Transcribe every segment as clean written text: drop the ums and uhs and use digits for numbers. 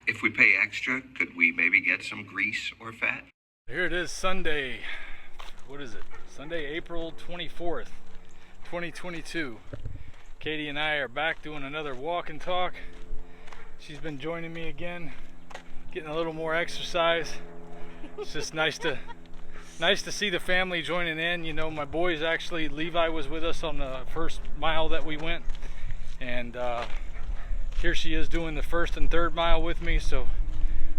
If we pay extra, could we maybe get some grease or fat? Here it is, Sunday. What is it? Sunday, April 24th, 2022. Katie and I are back doing another walk and talk. She's been joining me again, getting a little more exercise. It's just nice to see the family joining in. You know, my boys actually, Levi was with us on the first mile that we went, and here she is doing the first and third mile with me, so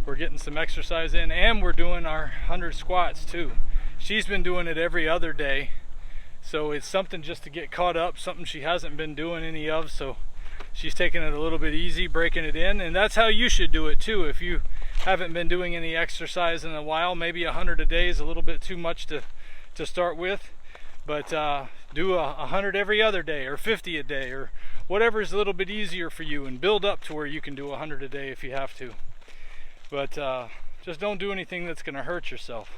we're getting some exercise in, and we're doing our 100 squats too. She's been doing it every other day, so it's something just to get caught up, something she hasn't been doing any of, so she's taking it a little bit easy, breaking it in, and that's how you should do it too. If you haven't been doing any exercise in a while, maybe 100 a day is a little bit too much to start with, but do 100 every other day, or 50 a day, or whatever is a little bit easier for you, and build up to where you can do 100 a day if you have to. But just don't do anything that's going to hurt yourself.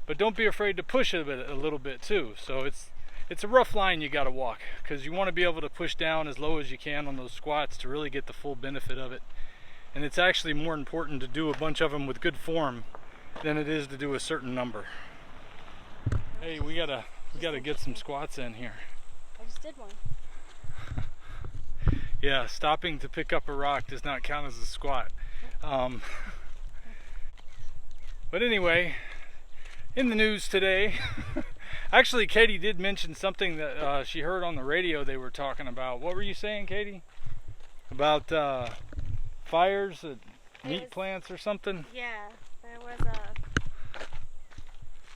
But don't be afraid to push a little bit too. So it's a rough line you got to walk, because you want to be able to push down as low as you can on those squats to really get the full benefit of it. And it's actually more important to do a bunch of them with good form than it is to do a certain number. Hey, we gotta get some squats in here. I just did one. Yeah, stopping to pick up a rock does not count as a squat. But anyway, in the news today, actually Katie did mention something that she heard on the radio they were talking about. What were you saying, Katie? About fires at meat plants or something? Yeah, there was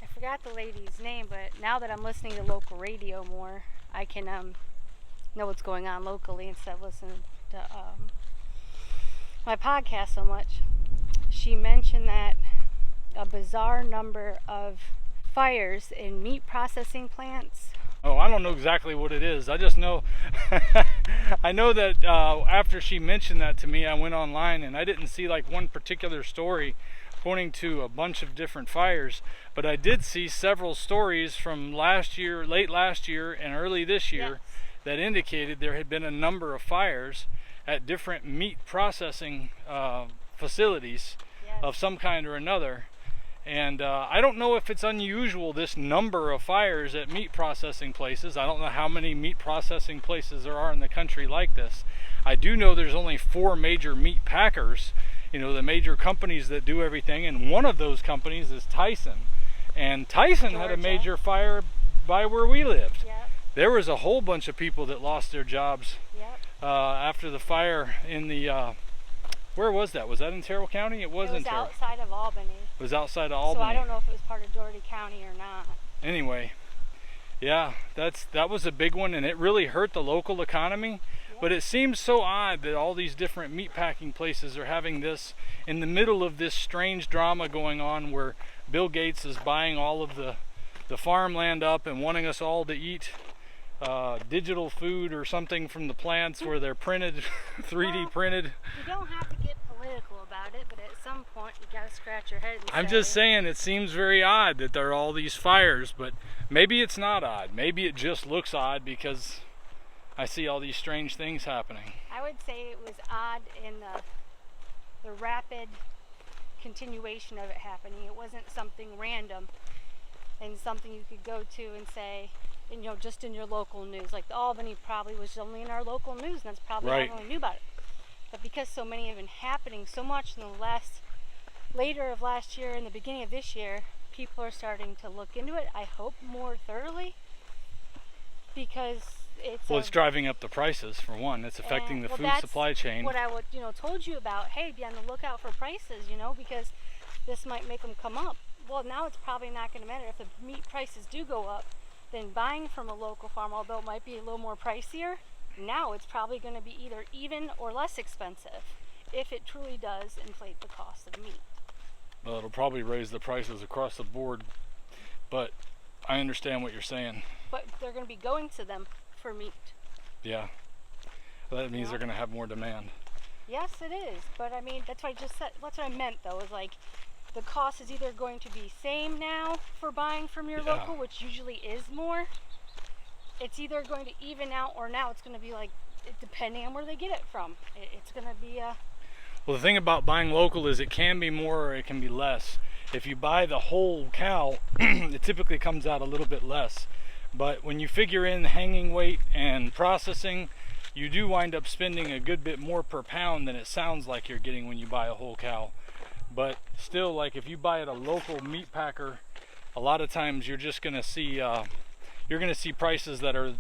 I forgot the lady's name, but now that I'm listening to local radio more, I can know what's going on locally instead of listening to my podcast so much. She mentioned that a bizarre number of fires in meat processing plants. Oh, I don't know exactly what it is. I just know I know that after she mentioned that to me, I went online and I didn't see like one particular story pointing to a bunch of different fires, but I did see several stories from last year, late last year and early this year, yes, that indicated there had been a number of fires at different meat processing facilities, yes, of some kind or another. And I don't know if it's unusual, this number of fires at meat processing places. I don't know how many meat processing places there are in the country like this. I do know there's only 4 major meat packers, you know, the major companies that do everything, and one of those companies is Tyson. And Tyson Georgia had a major fire by where we lived. Yep. There was a whole bunch of people that lost their jobs, yep, after the fire in the where was that? Was that in Terrell County? It was in Terrell. outside of Albany. It was outside of Albany. So I don't know if it was part of Doherty County or not. Anyway, yeah, that was a big one, and it really hurt the local economy. Yep. But it seems so odd that all these different meatpacking places are having this in the middle of this strange drama going on, where Bill Gates is buying all of the farmland up and wanting us all to eat digital food or something from the plants where they're printed, 3D printed. You don't have to get political about it, but at some point you gotta scratch your head and I'm just saying, it seems very odd that there are all these fires, but maybe it's not odd. Maybe it just looks odd because I see all these strange things happening. I would say it was odd in the rapid continuation of it happening. It wasn't something random and something you could go to and say, you know, just in your local news. Like the Albany probably was only in our local news, and that's probably right, all we knew about it. But because so many have been happening so much in the later of last year and the beginning of this year, people are starting to look into it, I hope more thoroughly, because it's driving up the prices for one. It's affecting the food supply chain. What I would, told you about. Hey, be on the lookout for prices, because this might make them come up. Well, now it's probably not going to matter if the meat prices do go up. Then buying from a local farm, although it might be a little more pricier, now it's probably going to be either even or less expensive if it truly does inflate the cost of meat. Well, it'll probably raise the prices across the board, but I understand what you're saying. But they're going to be going to them for meat. Yeah. Well, that means they're going to have more demand. Yes, it is. But I mean, that's what I just said. That's what I meant, though, is like the cost is either going to be same now for buying from your local, which usually is more. It's either going to even out, or now it's going to be like, depending on where they get it from. It's going to be a... Well, the thing about buying local is it can be more or it can be less. If you buy the whole cow, it typically comes out a little bit less. But when you figure in hanging weight and processing, you do wind up spending a good bit more per pound than it sounds like you're getting when you buy a whole cow. But still, like if you buy at a local meat packer, a lot of times you're just going to see prices that are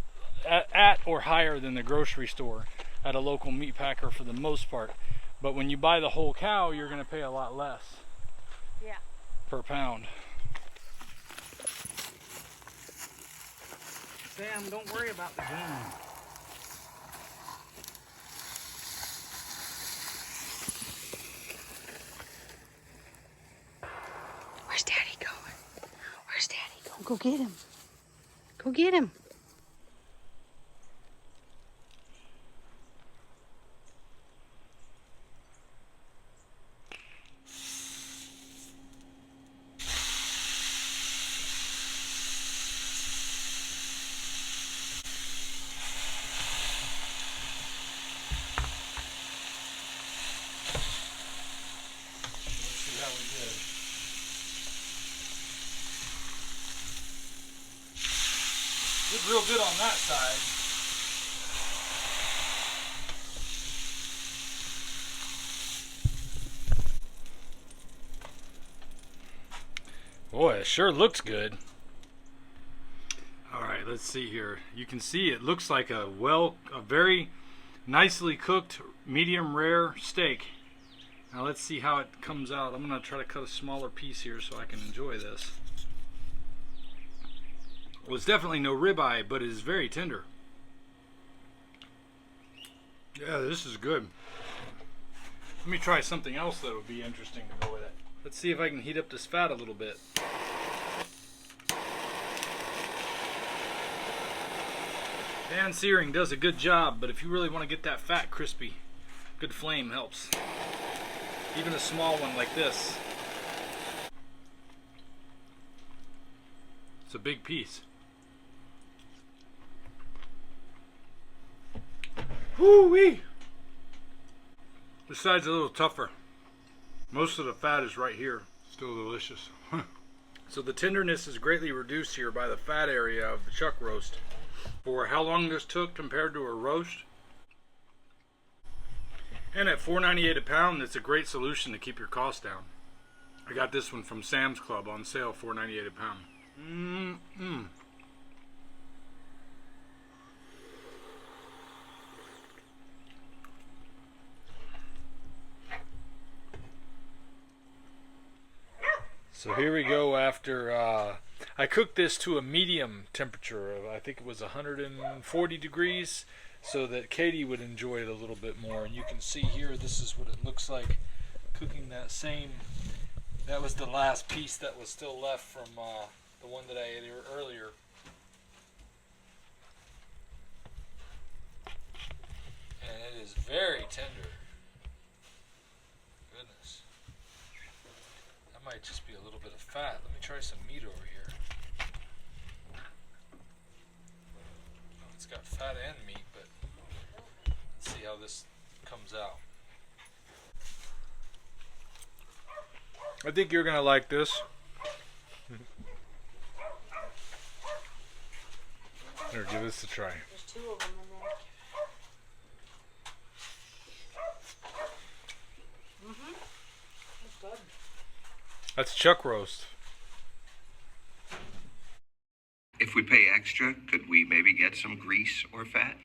at or higher than the grocery store at a local meat packer for the most part. But when you buy the whole cow, you're going to pay a lot less. Yeah. Per pound. Sam, don't worry about the game. Where's Daddy going? Where's Daddy going? Go get him. Go get him. Did real good on that side. Boy, it sure looks good. Alright, let's see here. You can see it looks like a very nicely cooked medium rare steak. Now let's see how it comes out. I'm going to try to cut a smaller piece here so I can enjoy this. Well, it's definitely no ribeye, but it is very tender. Yeah, this is good. Let me try something else that would be interesting to go with it. Let's see if I can heat up this fat a little bit. Pan searing does a good job, but if you really want to get that fat crispy, good flame helps. Even a small one like this. It's a big piece. Woo-wee! This side's a little tougher. Most of the fat is right here. Still delicious. So the tenderness is greatly reduced here by the fat area of the chuck roast. For how long this took compared to a roast. And at $4.98 a pound, it's a great solution to keep your costs down. I got this one from Sam's Club on sale, $4.98 a pound. So here we go after, I cooked this to a medium temperature of, I think it was 140 degrees, so that Katie would enjoy it a little bit more. And you can see here, this is what it looks like cooking that same, that was the last piece that was still left from the one that I ate earlier. And it is very tender. Goodness. That might just be a little bit of fat. Let me try some meat over here. Oh, it's got fat and meat, but let's see how this comes out. I think you're gonna like this. Here, give this a try. There's two of them in there. That's good. That's chuck roast. If we pay extra, could we maybe get some grease or fat?